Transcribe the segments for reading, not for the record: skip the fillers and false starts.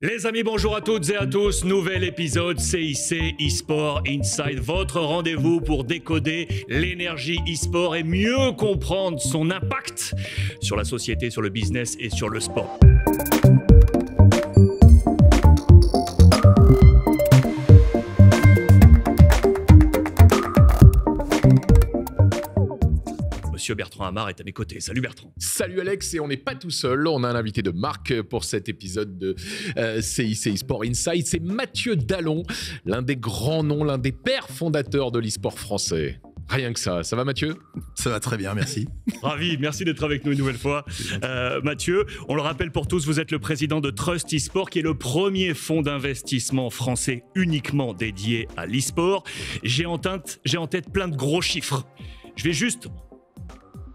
Les amis, bonjour à toutes et à tous. Nouvel épisode CIC eSport Inside, votre rendez-vous pour décoder l'énergie eSport et mieux comprendre son impact sur la société, sur le business et sur le sport. Monsieur Bertrand Amar est à mes côtés. Salut Bertrand. Salut Alex, et on n'est pas tout seul, on a un invité de marque pour cet épisode de CIC eSport Inside, c'est Mathieu Dallon, l'un des grands noms, l'un des pères fondateurs de l'eSport français. Rien que ça va Mathieu? Ça va très bien, merci. Ravi, merci d'être avec nous une nouvelle fois. Mathieu, on le rappelle pour tous, vous êtes le président de Trust eSport, qui est le premier fonds d'investissement français uniquement dédié à l'eSport. J'ai en tête plein de gros chiffres. Je vais juste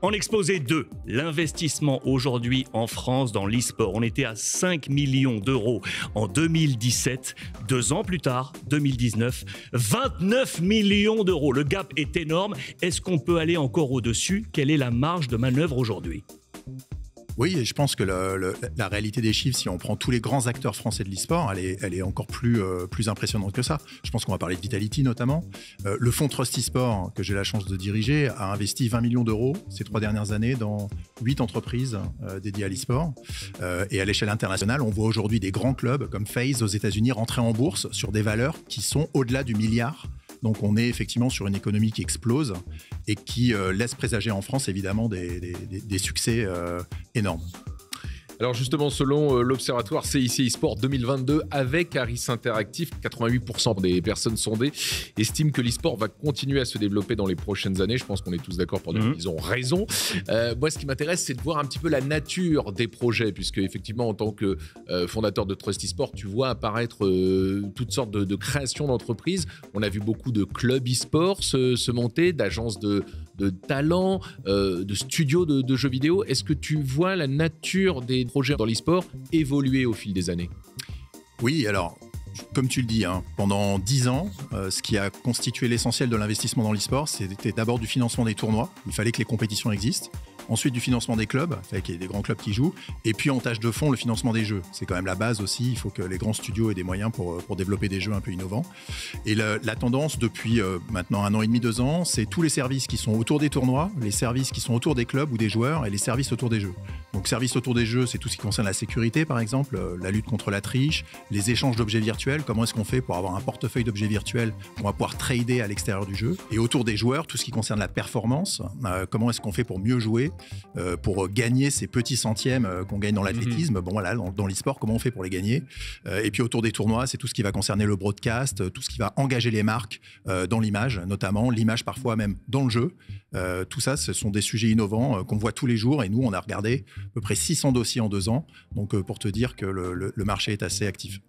en exposer deux. L'investissement aujourd'hui en France dans l'e-sport. On était à 5 millions d'euros en 2017. 2 ans plus tard, 2019, 29 millions d'euros. Le gap est énorme. Est-ce qu'on peut aller encore au-dessus? Quelle est la marge de manœuvre aujourd'hui? Oui, et je pense que la réalité des chiffres, si on prend tous les grands acteurs français de l'e-sport, elle est encore plus impressionnante que ça. Je pense qu'on va parler de Vitality notamment. Le fonds Trust eSport, que j'ai la chance de diriger, a investi 20 millions d'euros ces 3 dernières années dans 8 entreprises dédiées à l'e-sport. Et à l'échelle internationale, on voit aujourd'hui des grands clubs comme FaZe aux États-Unis rentrer en bourse sur des valeurs qui sont au-delà du milliard. Donc on est effectivement sur une économie qui explose et qui laisse présager en France évidemment des succès énormes. Alors justement, selon l'Observatoire CIC eSport 2022, avec Harris Interactive, 88% des personnes sondées estiment que l'eSport va continuer à se développer dans les prochaines années. Je pense qu'on est tous d'accord pour dire qu'ils ont raison. Moi, ce qui m'intéresse, c'est de voir un petit peu la nature des projets, puisque effectivement, en tant que fondateur de Trust eSport, tu vois apparaître toutes sortes de créations d'entreprises. On a vu beaucoup de clubs eSport se monter, d'agences de talents, de studios de jeux vidéo. Est-ce que tu vois la nature des projets dans l'e-sport évoluer au fil des années? Oui, alors, comme tu le dis, pendant 10 ans, ce qui a constitué l'essentiel de l'investissement dans l'e-sport, c'était d'abord du financement des tournois. Il fallait que les compétitions existent. Ensuite, du financement des clubs, il fallait qu'il y ait des grands clubs qui jouent. Et puis, en tâche de fond, le financement des jeux. C'est quand même la base aussi. Il faut que les grands studios aient des moyens pour développer des jeux un peu innovants. Et la tendance depuis maintenant 1 an et demi, 2 ans, c'est tous les services qui sont autour des tournois, les services qui sont autour des clubs ou des joueurs et les services autour des jeux. Donc, services autour des jeux, c'est tout ce qui concerne la sécurité, par exemple, la lutte contre la triche, les échanges d'objets virtuels. Comment est-ce qu'on fait pour avoir un portefeuille d'objets virtuels qu'on va pouvoir trader à l'extérieur du jeu? Et autour des joueurs, tout ce qui concerne la performance. Comment est-ce qu'on fait pour mieux jouer, pour gagner ces petits centièmes qu'on gagne dans l'athlétisme? Bon voilà, dans l'e-sport, comment on fait pour les gagner? Et puis autour des tournois, c'est tout ce qui va concerner le broadcast, tout ce qui va engager les marques dans l'image, notamment l'image parfois même dans le jeu. Tout ça, ce sont des sujets innovants qu'on voit tous les jours. Et nous, on a regardé à peu près 600 dossiers en 2 ans. Donc pour te dire que le marché est assez actif.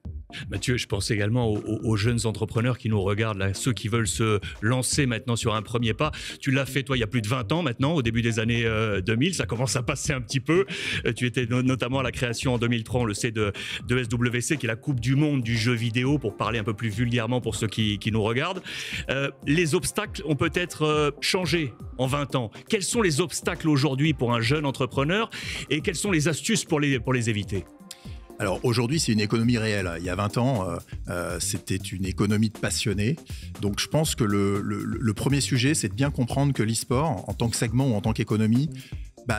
Mathieu, je pense également aux jeunes entrepreneurs qui nous regardent, là, ceux qui veulent se lancer maintenant sur un premier pas. Tu l'as fait, toi, il y a plus de 20 ans maintenant, au début des années 2000. Ça commence à passer un petit peu. Tu étais notamment à la création en 2003, on le sait, de SWC, qui est la Coupe du Monde du jeu vidéo, pour parler un peu plus vulgairement pour ceux qui nous regardent. Les obstacles ont peut-être changé en 20 ans. Quels sont les obstacles aujourd'hui pour un jeune entrepreneur et quelles sont les astuces pour les éviter? Alors aujourd'hui, c'est une économie réelle. Il y a 20 ans, c'était une économie de passionnés. Donc je pense que le premier sujet, c'est de bien comprendre que l'e-sport, en tant que segment ou en tant qu'économie,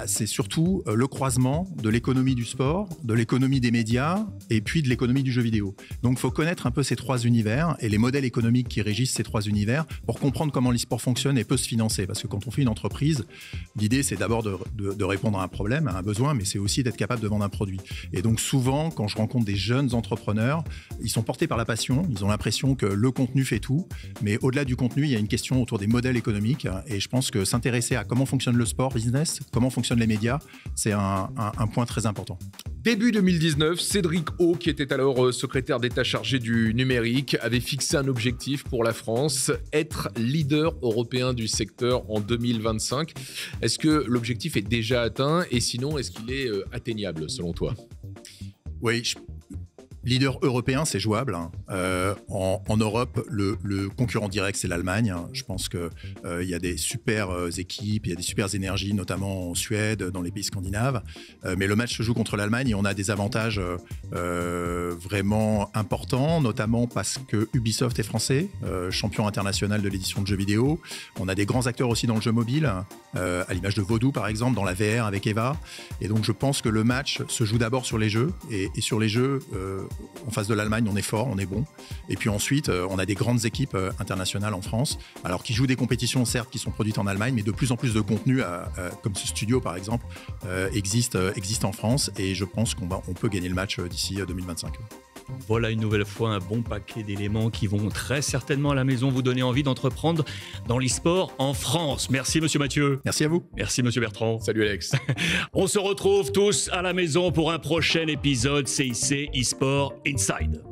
c'est surtout le croisement de l'économie du sport, de l'économie des médias et puis de l'économie du jeu vidéo. Donc il faut connaître un peu ces 3 univers et les modèles économiques qui régissent ces 3 univers pour comprendre comment l'e-sport fonctionne et peut se financer. Parce que quand on fait une entreprise, l'idée c'est d'abord de répondre à un problème, à un besoin, mais c'est aussi d'être capable de vendre un produit. Et donc souvent, quand je rencontre des jeunes entrepreneurs, ils sont portés par la passion, ils ont l'impression que le contenu fait tout, mais au-delà du contenu, il y a une question autour des modèles économiques et je pense que s'intéresser à comment fonctionne le sport business, comment fonctionnent les médias, c'est un point très important. Début 2019, Cédric O, qui était alors secrétaire d'État chargé du numérique, avait fixé un objectif pour la France, être leader européen du secteur en 2025. Est-ce que l'objectif est déjà atteint et sinon, est-ce qu'il est atteignable selon toi? Oui, Leader européen, c'est jouable. En Europe, le concurrent direct, c'est l'Allemagne. Je pense qu'il y a des super équipes, il y a des super énergies, notamment en Suède, dans les pays scandinaves. Mais le match se joue contre l'Allemagne et on a des avantages vraiment importants, notamment parce que Ubisoft est français, champion international de l'édition de jeux vidéo. On a des grands acteurs aussi dans le jeu mobile, à l'image de Vodou par exemple, dans la VR avec Eva. Et donc je pense que le match se joue d'abord sur les jeux. Et sur les jeux, en face de l'Allemagne, on est fort, on est bon. Et puis ensuite, on a des grandes équipes internationales en France, alors qui jouent des compétitions certes qui sont produites en Allemagne, mais de plus en plus de contenu, comme ce studio par exemple, existe en France. Et je pense qu'on peut gagner le match d'ici 2025. Voilà une nouvelle fois un bon paquet d'éléments qui vont très certainement à la maison vous donner envie d'entreprendre dans l'e-sport en France. Merci monsieur Mathieu. Merci à vous. Merci monsieur Bertrand. Salut Alex. On se retrouve tous à la maison pour un prochain épisode CIC eSport Inside.